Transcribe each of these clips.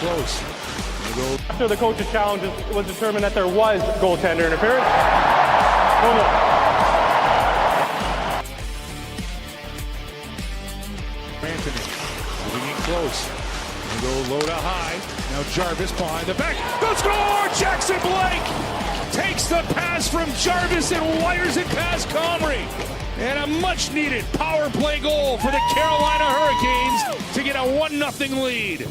close. After the coach's challenge, it was determined that there was goaltender interference. No more. Anthony moving in close. They go low to high. Now Jarvis behind the back. The score! Jackson Blake takes the pass from Jarvis and wires it past Comrie. And a much-needed power play goal for the Carolina Hurricanes to get a 1-0 lead.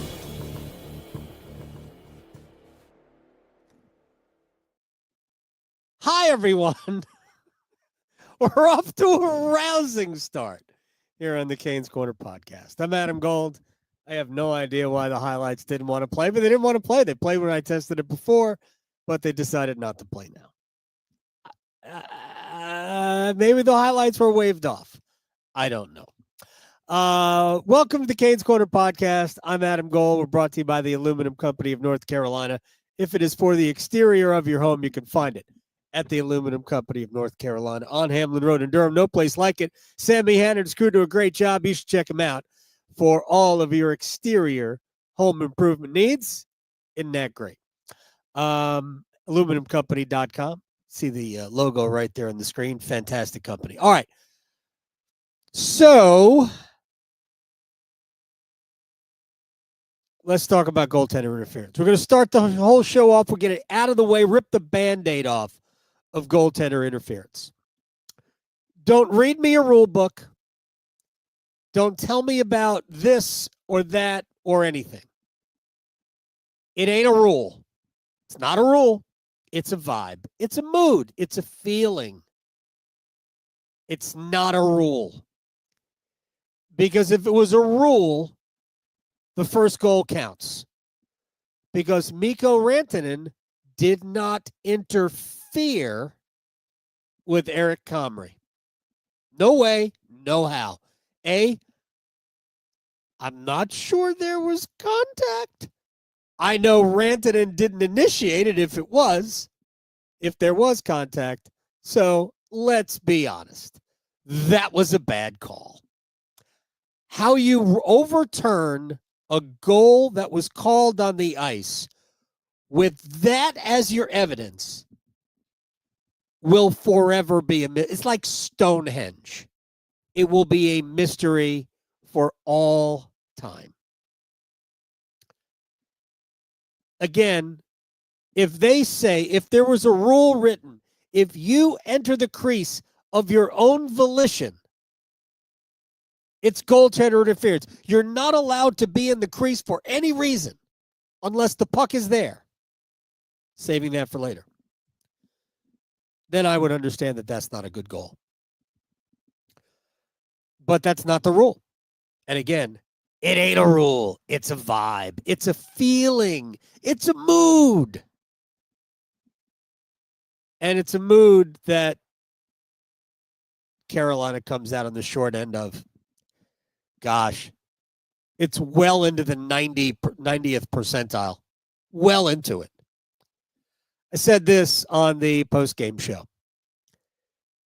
Hi, everyone. We're off to a rousing start here on the Canes Corner podcast. I'm Adam Gold. I have no idea why the highlights didn't want to play, but they didn't want to play. They played when I tested it before, but they decided not to play now. Maybe the highlights were waved off. I don't know. Welcome to the Canes Corner podcast. I'm Adam Gold. We're brought to you by the Aluminum Company of North Carolina. If it is for the exterior of your home, you can find it at the Aluminum Company of North Carolina on Hamlin Road in Durham. No place like it. Sammy Hanna and his crew do a great job. You should check them out for all of your exterior home improvement needs. Isn't that great? Aluminumcompany.com. See the logo right there on the screen. Fantastic company. All right. So let's talk about goaltender interference. We're going to start the whole show off. We'll get it out of the way, rip the Band-Aid off of goaltender interference. Don't read me a rule book. Don't tell me about this or that or anything. It ain't a rule. It's not a rule. It's a vibe. It's a mood. It's a feeling. It's not a rule. Because if it was a rule, the first goal counts. Because Mikko Rantanen did not interfere with Eric Comrie. No way, no how. I'm not sure there was contact. I know Rantanen didn't initiate it if there was contact. So let's be honest. That was a bad call. How you overturn a goal that was called on the ice with that as your evidence will forever be it's like Stonehenge. It will be a mystery for all time. Again, if there was a rule written, if you enter the crease of your own volition, it's goaltender interference. You're not allowed to be in the crease for any reason unless the puck is there. Saving that for later. Then I would understand that that's not a good goal. But that's not the rule. And again, it ain't a rule. It's a vibe. It's a feeling. It's a mood. And it's a mood that Carolina comes out on the short end of. Gosh, it's well into the 90th percentile. Well into it. I said this on the post-game show.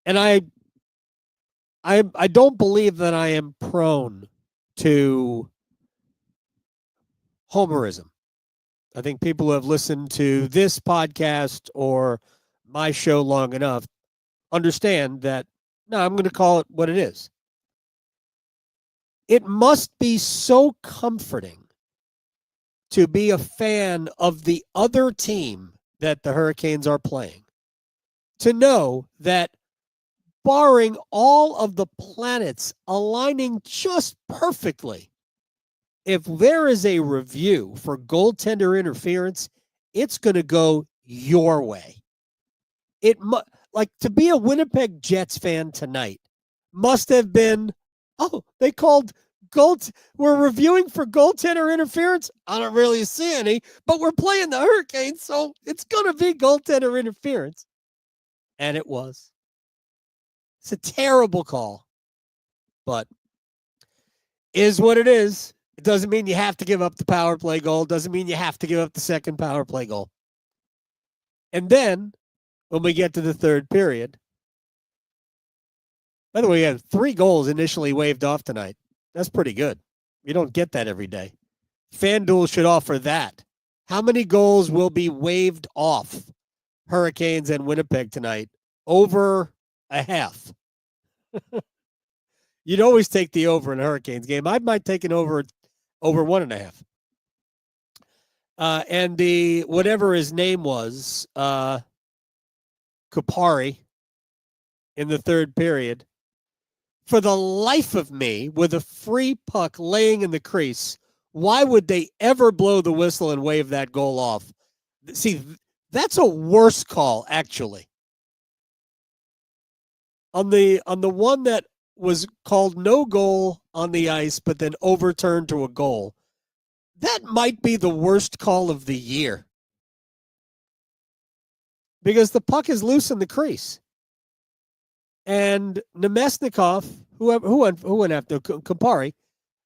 And I don't believe that I am prone to homerism. I think people who have listened to this podcast or my show long enough understand that, no, I'm going to call it what it is. It must be so comforting to be a fan of the other team that the Hurricanes are playing, to know that barring all of the planets aligning just perfectly, if there is a review for goaltender interference, it's going to go your way. Like to be a Winnipeg Jets fan tonight must have been, they called we're reviewing for goaltender interference. I don't really see any, but we're playing the Hurricanes, so it's going to be goaltender interference. And it was. It's a terrible call, but is what it is. It doesn't mean you have to give up the power play goal. Doesn't mean you have to give up the second power play goal. And then when we get to the third period, by the way, we had 3 goals initially waved off tonight. That's pretty good. You don't get that every day. FanDuel should offer that. How many goals will be waived off Hurricanes and Winnipeg tonight? Over a half. You'd always take the over in a Hurricanes game. I might take an over 1.5. And the whatever his name was, Kupari, in the third period, for the life of me, with a free puck laying in the crease, why would they ever blow the whistle and wave that goal off? See, that's a worse call, actually. On the one that was called no goal on the ice, but then overturned to a goal, that might be the worst call of the year. Because the puck is loose in the crease. And Nemesnikov, who went after Kupari,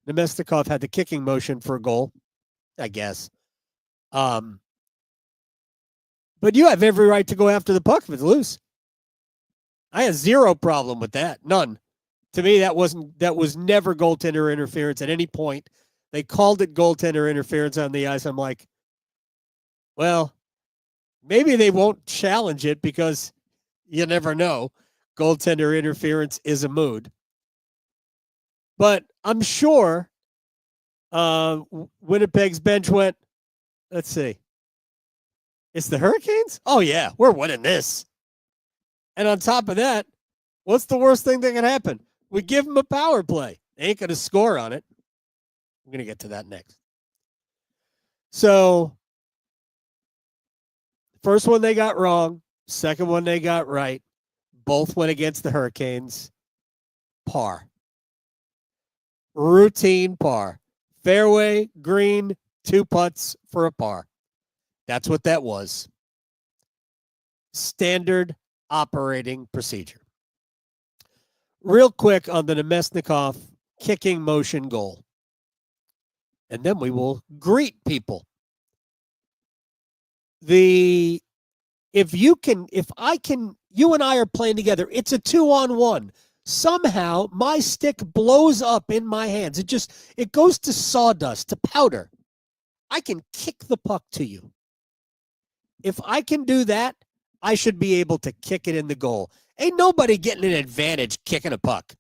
Nemesnikov had the kicking motion for a goal, I guess. But you have every right to go after the puck if it's loose. I have zero problem with that. None. To me, that was never goaltender interference at any point. They called it goaltender interference on the ice. I'm like, well, maybe they won't challenge it because you never know. Goaltender interference is a mood. But I'm sure Winnipeg's bench went, let's see. It's the Hurricanes? Oh, yeah, we're winning this. And on top of that, what's the worst thing that can happen? We give them a power play. They ain't going to score on it. I'm going to get to that next. So, first one they got wrong. Second one they got right. Both went against the Hurricanes. Par. Routine par. Fairway, green, 2 putts for a par. That's what that was. Standard operating procedure. Real quick on the Nemesnikov kicking motion goal. And then we will greet people. You and I are playing together. It's a 2-on-1. Somehow my stick blows up in my hands. It goes to sawdust, to powder. I can kick the puck to you. If I can do that, I should be able to kick it in the goal. Ain't nobody getting an advantage kicking a puck.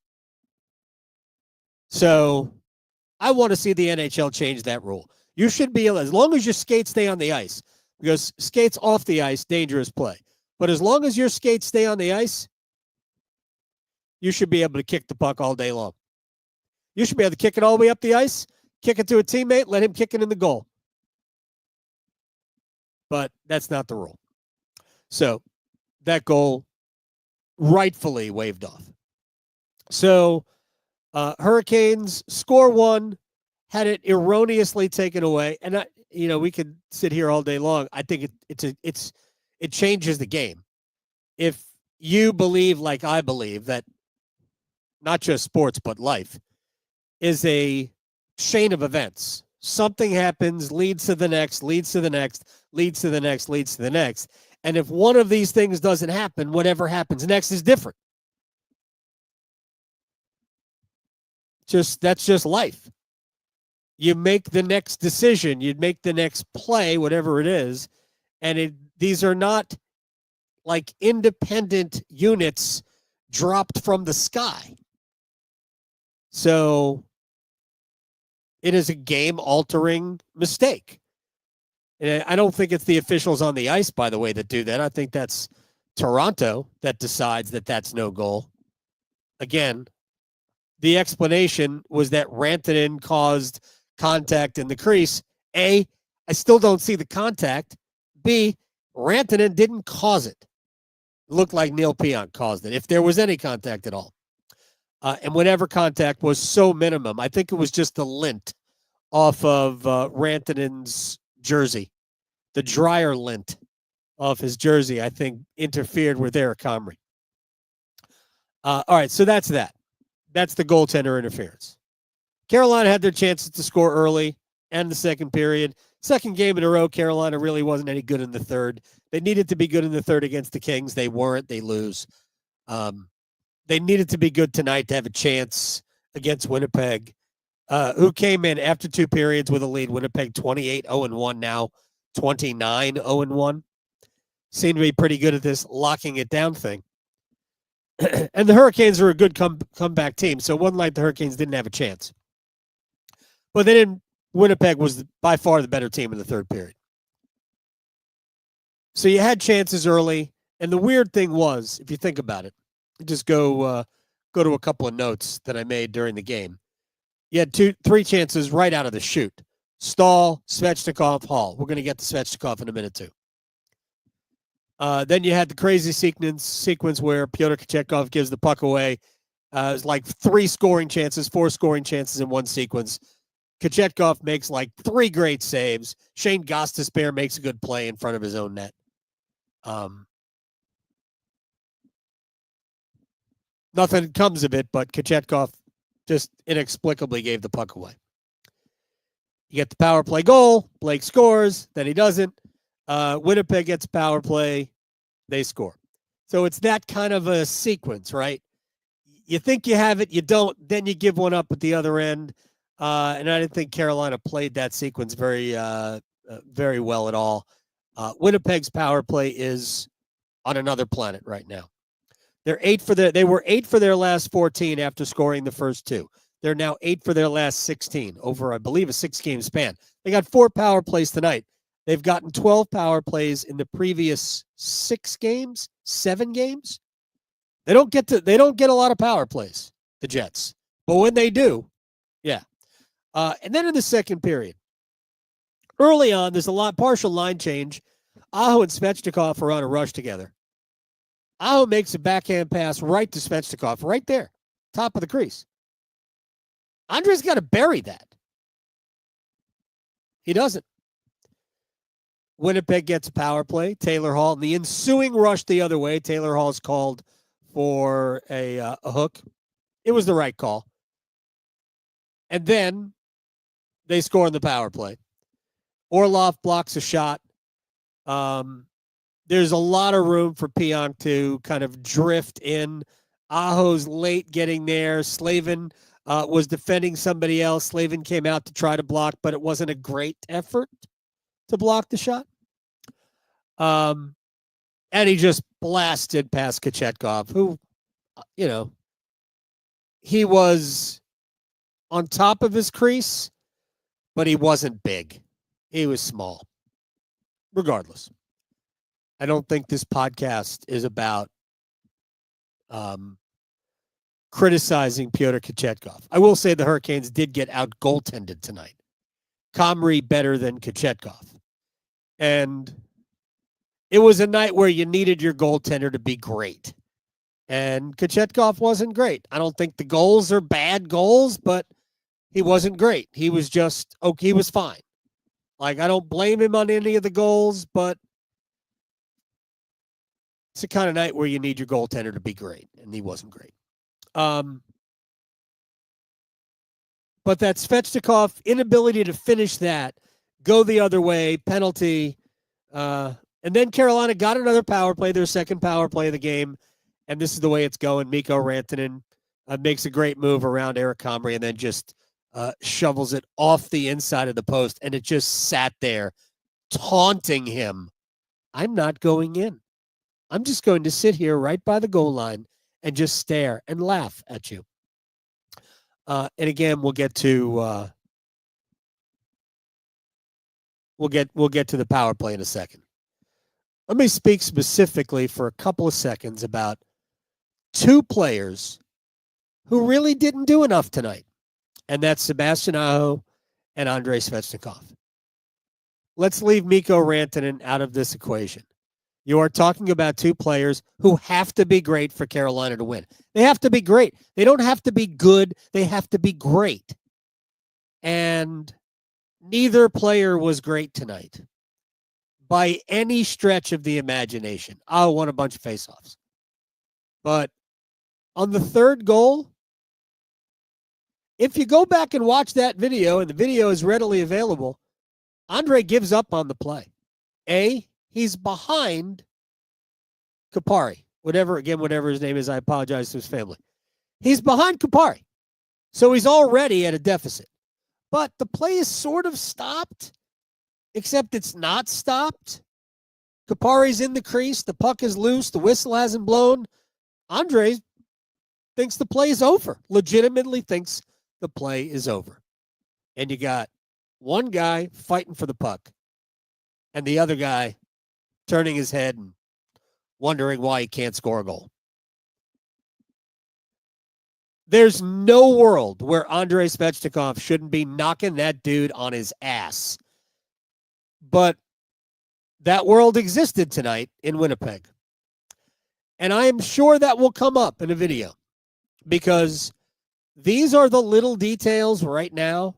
So I want to see the NHL change that rule. You should be able, as long as your skates stay on the ice, because skates off the ice, dangerous play. But as long as your skates stay on the ice, you should be able to kick the puck all day long. You should be able to kick it all the way up the ice, kick it to a teammate, let him kick it in the goal. But that's not the rule. So that goal rightfully waved off. So Hurricanes score one, had it erroneously taken away. And we could sit here all day long. I think it changes the game. If you believe, like I believe, that not just sports but life is a chain of events. Something happens, leads to the next, leads to the next, leads to the next, leads to the next. And if one of these things doesn't happen, whatever happens next is different. That's just life. You make the next decision, you make the next play, whatever it is, and these are not like independent units dropped from the sky. So it is a game-altering mistake. And I don't think it's the officials on the ice, by the way, that do that. I think that's Toronto that decides that that's no goal. Again, the explanation was that Rantanen caused contact in the crease. A, I still don't see the contact. B, Rantanen didn't cause it. It looked like Neil Pionk caused it, if there was any contact at all. And whatever contact was so minimum, I think it was just the lint off of Rantanen's jersey. The dryer lint off his jersey, I think, interfered with Eric Comrie. All right, so that's that. That's the goaltender interference. Carolina had their chances to score early and the second period. Second game in a row, Carolina really wasn't any good in the third. They needed to be good in the third against the Kings. They weren't. They lose. They needed to be good tonight to have a chance against Winnipeg. who came in after 2 periods with a lead. Winnipeg 28-0-1 now, 29-0-1. Seem to be pretty good at this locking it down thing. And the Hurricanes are a good comeback team, so it wasn't like the Hurricanes didn't have a chance. But they didn't. Winnipeg was by far the better team in the third period. So you had chances early, and the weird thing was, if you think about it, just go to a couple of notes that I made during the game. You had 3 chances right out of the chute. Staal, Svechnikov, Hall. We're going to get to Svechnikov in a minute, too. Then you had the crazy sequence where Pyotr Kochetkov gives the puck away. It was like 4 scoring chances in one sequence. Kochetkov makes like 3 great saves. Shane Gostisbehere makes a good play in front of his own net. Nothing comes of it, but Kochetkov just inexplicably gave the puck away. You get the power play goal. Blake scores. Then he doesn't. Winnipeg gets power play. They score. So it's that kind of a sequence, right? You think you have it, you don't. Then you give one up at the other end. And I didn't think Carolina played that sequence very well at all. Winnipeg's power play is on another planet right now. They were 8 for their last 14 after scoring the first 2. They're now 8 for their last 16 over, I believe, a 6-game span. They got 4 power plays tonight. They've gotten 12 power plays in the previous 7 games. They don't get a lot of power plays, the Jets. But when they do, yeah. And then in the second period, early on, there's a partial line change. Aho and Svechnikov are on a rush together. Aho makes a backhand pass right to Svechnikov, right there, top of the crease. Andre's got to bury that. He doesn't. Winnipeg gets a power play. Taylor Hall, in the ensuing rush the other way, Taylor Hall's called for a hook. It was the right call. And then they score in the power play. Orlov blocks a shot. There's a lot of room for Pionk to kind of drift in. Aho's late getting there. Slavin was defending somebody else. Slavin came out to try to block, but it wasn't a great effort to block the shot. And he just blasted past Kochetkov, who, he was on top of his crease, but he wasn't big. He was small. Regardless, I don't think this podcast is about criticizing Pyotr Kochetkov. I will say the Hurricanes did get out goaltended tonight. Comrie better than Kochetkov. And it was a night where you needed your goaltender to be great. And Kochetkov wasn't great. I don't think the goals are bad goals, but he wasn't great. He was just, he was fine. Like, I don't blame him on any of the goals, but it's the kind of night where you need your goaltender to be great, and he wasn't great. But that Svechnikov inability to finish that, go the other way, penalty, and then Carolina got another power play, their second power play of the game, and this is the way it's going. Mikko Rantanen makes a great move around Eric Comrie and then just shovels it off the inside of the post, and it just sat there taunting him. I'm not going in. I'm just going to sit here right by the goal line and just stare and laugh at you. And again, we'll get to the power play in a second. Let me speak specifically for a couple of seconds about 2 players who really didn't do enough tonight. And that's Sebastian Aho and Andrei Svechnikov. Let's leave Mikko Rantanen out of this equation. You are talking about 2 players who have to be great for Carolina to win. They have to be great. They don't have to be good. They have to be great. And neither player was great tonight by any stretch of the imagination. Aho won a bunch of faceoffs. But on the third goal, if you go back and watch that video, and the video is readily available, Andre gives up on the play. He's behind Kupari. Whatever his name is, I apologize to his family. He's behind Kupari. So he's already at a deficit. but the play is sort of stopped, except it's not stopped. Kupari's in the crease. The puck is loose. The whistle hasn't blown. Andre thinks the play is over, legitimately thinks the play is over. And you got one guy fighting for the puck and the other guy turning his head and wondering why he can't score a goal. There's no world where Andrei Svechnikov shouldn't be knocking that dude on his ass. But that world existed tonight in Winnipeg. And I am sure that will come up in a video, because these are the little details right now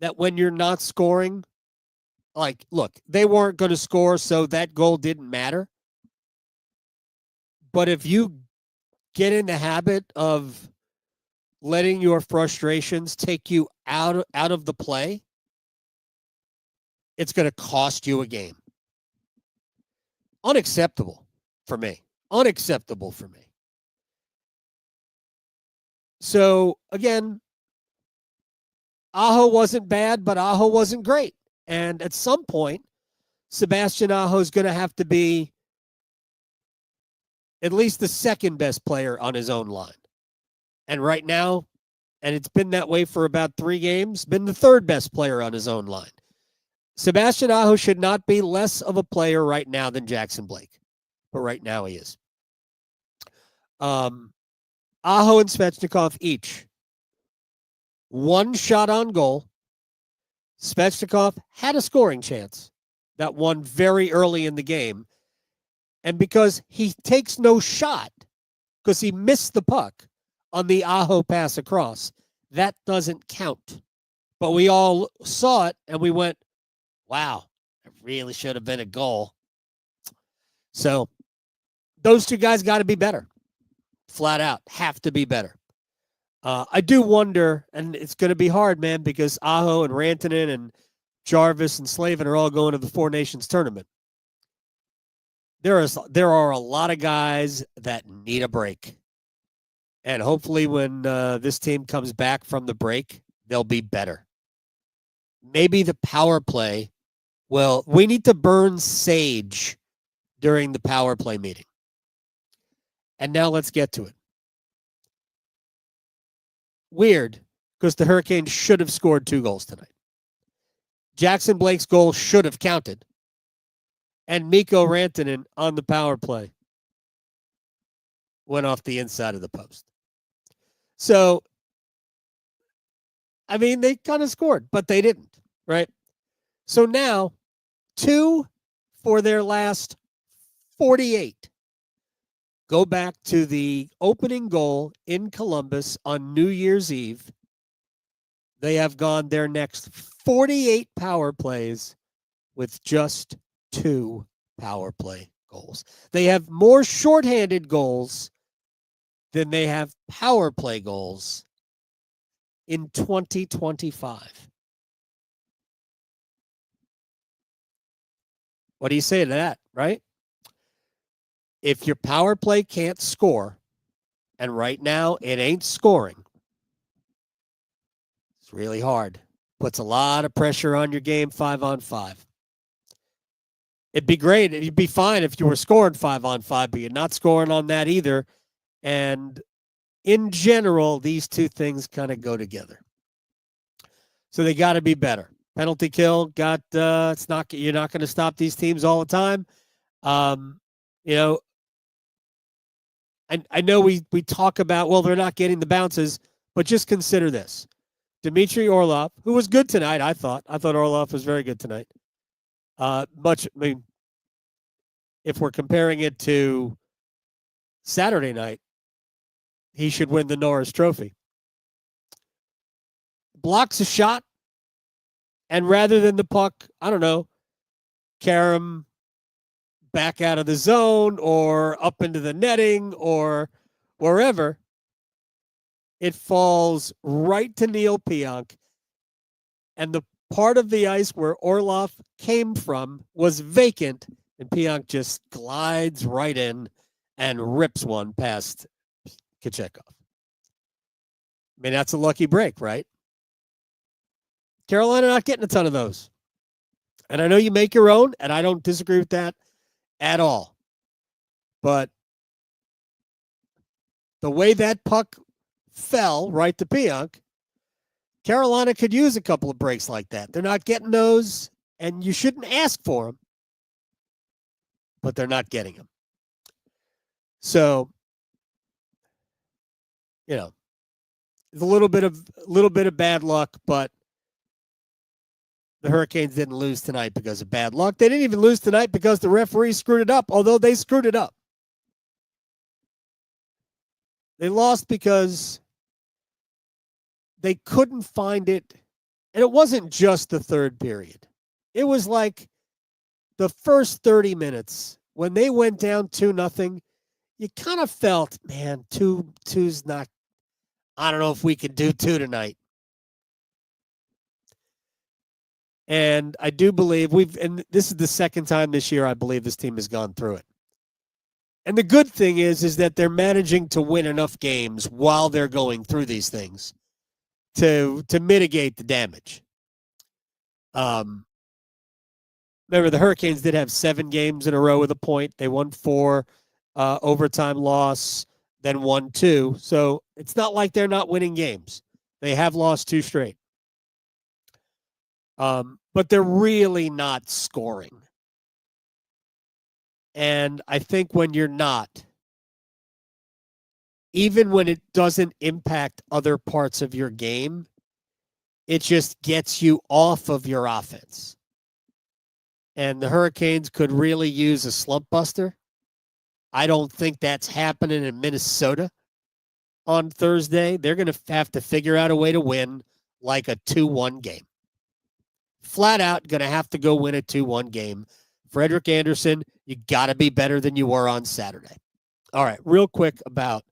that when you're not scoring, like, look, they weren't going to score, so that goal didn't matter. But if you get in the habit of letting your frustrations take you out of the play, it's going to cost you a game. Unacceptable for me. Unacceptable for me. So, again, Aho wasn't bad, but Aho wasn't great. And at some point, Sebastian Aho is going to have to be at least the second best player on his own line. And right now, and it's been that way for about 3 games, been the third best player on his own line. Sebastian Aho should not be less of a player right now than Jackson Blake. But right now he is. Aho and Svechnikov each 1 shot on goal. Svechnikov had a scoring chance, that one very early in the game. And because he takes no shot, because he missed the puck on the Aho pass across, that doesn't count. But we all saw it and we went, wow, it really should have been a goal. So those 2 guys got to be better. Flat out, have to be better. I do wonder, and it's going to be hard, man, because Aho and Rantanen and Jarvis and Slavin are all going to the Four Nations tournament. There are a lot of guys that need a break. And hopefully when this team comes back from the break, they'll be better. Maybe the power play, well, we need to burn sage during the power play meeting. And now let's get to it. Weird, because the Hurricanes should have scored 2 goals tonight. Jackson Blake's goal should have counted. And Mikko Rantanen on the power play went off the inside of the post. So, I mean, they kind of scored, but they didn't, right? So now, 2 for their last 48. Go back to the opening goal in Columbus on New Year's Eve. They have gone their next 48 power plays with just 2 power play goals. They have more shorthanded goals than they have power play goals in 2025. What do you say to that, right? If your power play can't score, and right now it ain't scoring, it's really hard. Puts a lot of pressure on your game 5-on-5. It'd be great. It'd be fine if you were scoring 5-on-5, but you're not scoring on that either. And in general, these 2 things kind of go together. So they got to be better. Penalty kill it's not, you're not going to stop these teams all the time. You know, I know we talk about, well, they're not getting the bounces, but just consider this. Dmitry Orlov, who was good tonight, I thought Orlov was very good tonight. If we're comparing it to Saturday night, he should win the Norris Trophy. Blocks a shot, and rather than the puck, I don't know, carry him back out of the zone or up into the netting or wherever, it falls right to Neil Pionk, and the part of the ice where Orlov came from was vacant, and Pionk just glides right in and rips one past Kochetkov. I mean, that's a lucky break, right? Carolina not getting a ton of those. And I know you make your own, and I don't disagree with that at all. But the way that puck fell right to Pionk, Carolina could use a couple of breaks like that. They're not getting those, and you shouldn't ask for them, but they're not getting them. So, you know, it's a little bit of bad luck, but the Hurricanes didn't lose tonight because of bad luck. They didn't even lose tonight because the referee screwed it up, although they screwed it up. They lost because they couldn't find it. And it wasn't just the third period. It was like the first 30 minutes when they went down 2-0, you kind of felt, man, two's not, I don't know if we can do 2 tonight. And I do believe and this is the second time this year I believe this team has gone through it. And the good thing is that they're managing to win enough games while they're going through these things to mitigate the damage. Remember, the Hurricanes did have 7 games in a row with a point. They won 4 overtime loss, then won 2. So it's not like they're not winning games. They have lost 2 straight. But they're really not scoring. And I think when you're not, even when it doesn't impact other parts of your game, it just gets you off of your offense. And the Hurricanes could really use a slump buster. I don't think that's happening in Minnesota on Thursday. They're going to have to figure out a way to win like a 2-1 game. Flat out going to have to go win a 2-1 game. Frederik Andersen, you got to be better than you were on Saturday. All right, real quick about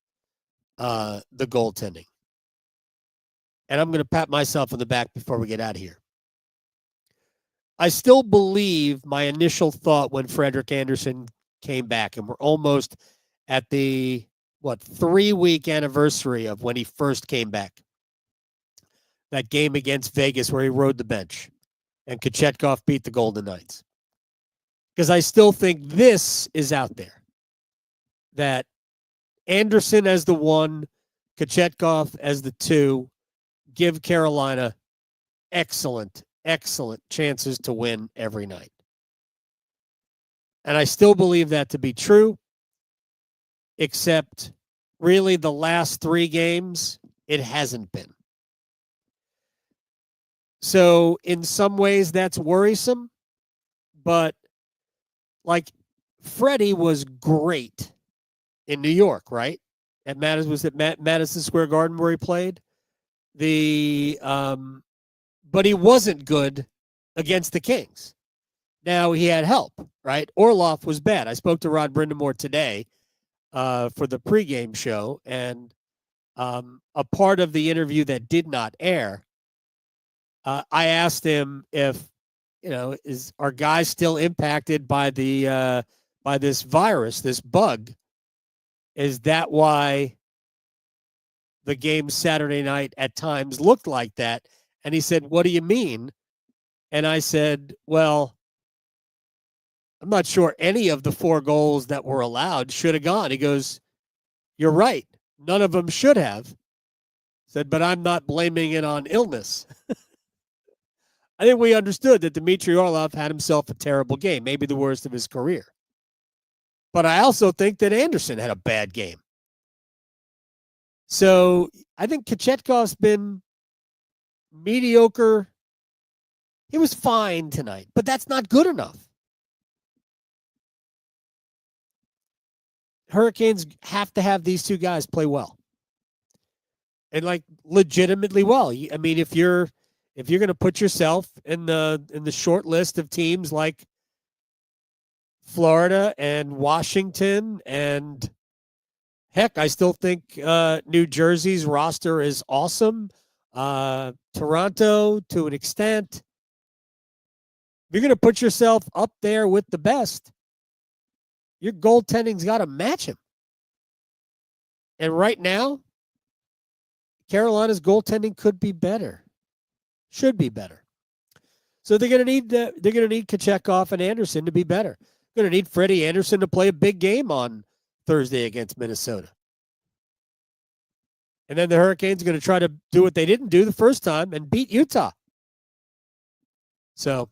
the goaltending. And I'm going to pat myself on the back before we get out of here. I still believe my initial thought when Frederik Andersen came back, and we're almost at the, 3-week anniversary of when he first came back. That game against Vegas where he rode the bench and Kochetkov beat the Golden Knights. Because I still think this is out there. That Andersen as the 1, Kochetkov as the 2, give Carolina excellent chances to win every night. And I still believe that to be true, except really the last 3 games, it hasn't been. So in some ways that's worrisome, but like Freddie was great in New York, right? At Madison Square Garden where he played. But he wasn't good against the Kings. Now he had help, right? Orlov was bad. I spoke to Rod Brindamore today for the pregame show, and a part of the interview that did not air, I asked him if, are guys still impacted by by this virus, this bug? Is that why the game Saturday night at times looked like that? And he said, "What do you mean?" And I said, "Well, I'm not sure any of the 4 goals that were allowed should have gone." He goes, "You're right. None of them should have." I said, "But I'm not blaming it on illness." I think we understood that Dmitry Orlov had himself a terrible game, maybe the worst of his career. But I also think that Andersen had a bad game. So I think Kochetkov's been mediocre. He was fine tonight, but that's not good enough. Hurricanes have to have these 2 guys play well. And like legitimately well. I mean, if you're going to put yourself in the short list of teams like Florida and Washington, and heck, I still think New Jersey's roster is awesome. Toronto to an extent. If you're going to put yourself up there with the best, your goaltending's got to match him. And right now, Carolina's goaltending could be better. Should be better. So they're going to need Kochetkov and Anderson to be better. They're going to need Freddie Anderson to play a big game on Thursday against Minnesota. And then the Hurricanes are going to try to do what they didn't do the first time and beat Utah. So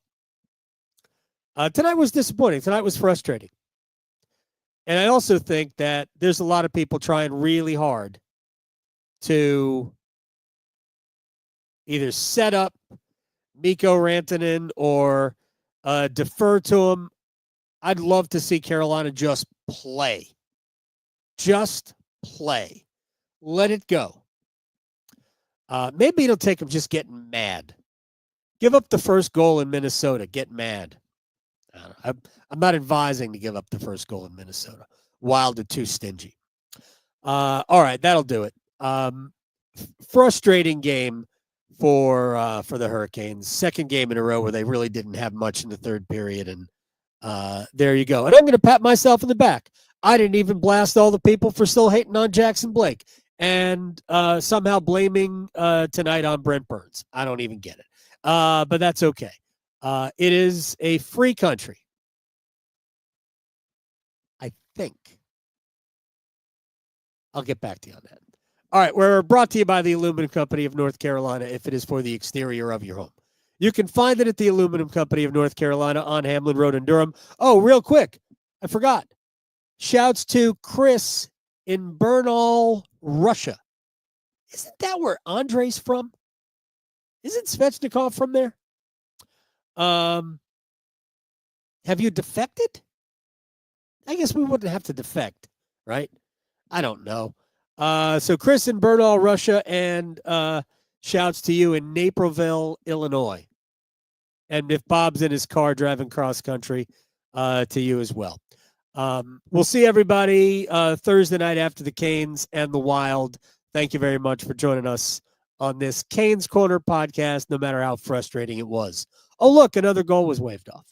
tonight was disappointing. Tonight was frustrating. And I also think that there's a lot of people trying really hard to either set up Mikko Rantanen or defer to him. I'd love to see Carolina just play. Just play. Let it go. Maybe it'll take them just getting mad. Give up the first goal in Minnesota. Get mad. I'm not advising to give up the first goal in Minnesota. Wild are too stingy. All right, that'll do it. Frustrating game for the Hurricanes. Second game in a row where they really didn't have much in the third period, and there you go. And I'm going to pat myself in the back. I didn't even blast all the people for still hating on Jackson Blake and somehow blaming tonight on Brent Burns. I don't even get it. But that's okay. It is a free country. I think. I'll get back to you on that. All right, we're brought to you by the Aluminum Company of North Carolina if it is for the exterior of your home. You can find it at the Aluminum Company of North Carolina on Hamlin Road in Durham. Oh, real quick, I forgot. Shouts to Chris in Bernal, Russia. Isn't that where Andre's from? Isn't Svechnikov from there? Have you defected? I guess we wouldn't have to defect, right? I don't know. So Chris in Bernal, Russia, and shouts to you in Naperville, Illinois. And if Bob's in his car driving cross country, to you as well. We'll see everybody Thursday night after the Canes and the Wild. Thank you very much for joining us on this Canes Corner podcast, no matter how frustrating it was. Oh, look, another goal was waved off.